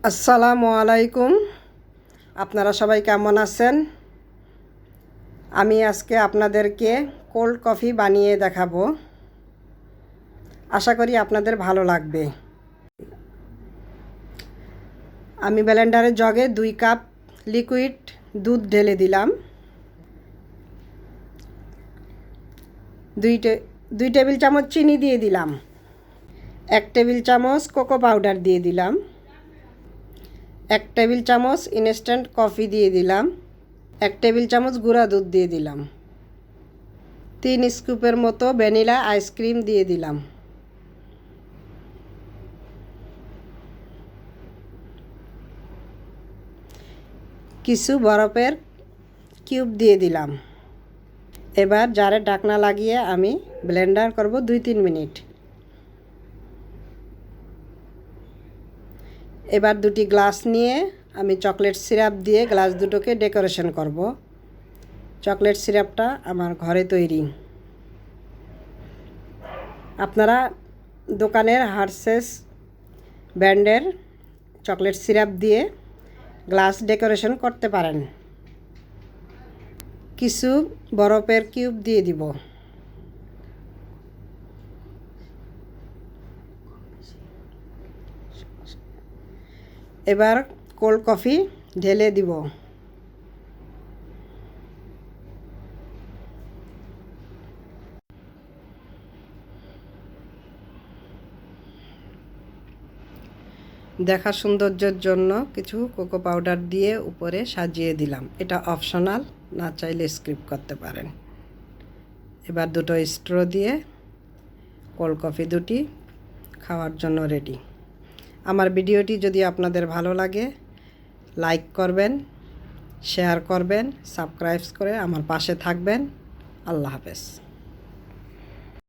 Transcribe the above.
আসসালামু আলাইকুম। আপনারা সবাই কেমন আছেন? আমি আজকে আপনাদেরকে কোল্ড কফি বানিয়ে দেখাবো। আশা করি আপনাদের ভালো লাগবে। আমি ব্লেন্ডারের জগে 2 কাপ লিকুইড দুধ ঢেলে দিলাম। 2 টেবিল চামচ চিনি দিয়ে দিলাম। 1 টেবিল চামচ কোকো পাউডার দিয়ে দিলাম। 1 টেবিল চামচ ইনস্ট্যান্ট কফি দিয়ে দিলাম। 1 টেবিল চামচ গুঁড়া দুধ দিয়ে দিলাম। 3 স্কুপের মতো ভ্যানিলা আইসক্রিম দিয়ে দিলাম। কিছু বরফের কিউব দিয়ে দিলাম। এবার জারে ঢাকনা লাগিয়ে আমি ব্লেন্ডার করব 2-3 মিনিট। এবার 2টি গ্লাস নিয়ে আমি চকলেট সিরাপ দিয়ে গ্লাস দুটোকে ডেকোরেশন করব। চকলেট সিরাপটা আমার ঘরে তৈরি। আপনারা দোকানের হার্সেস ব্র্যান্ডের চকলেট সিরাপ দিয়ে গ্লাস ডেকোরেশন করতে পারেন। কিছু বরফের কিউব দিয়ে দিব। এবার কোল্ড কফি ঢেলে দিব। দেখার সৌন্দর্যের জন্য কিছু কোকো পাউডার দিয়ে উপরে সাজিয়ে দিলাম। এটা অপশনাল, না চাইলে স্কিপ করতে পারেন। এবার 2টো স্ট্র দিয়ে কোল্ড কফি দুটি খাওয়ার জন্য রেডি। আমার ভিডিওটি যদি আপনাদের ভালো লাগে লাইক করবেন, শেয়ার করবেন, সাবস্ক্রাইব করে আমার পাশে থাকবেন। আল্লাহ হাফেজ।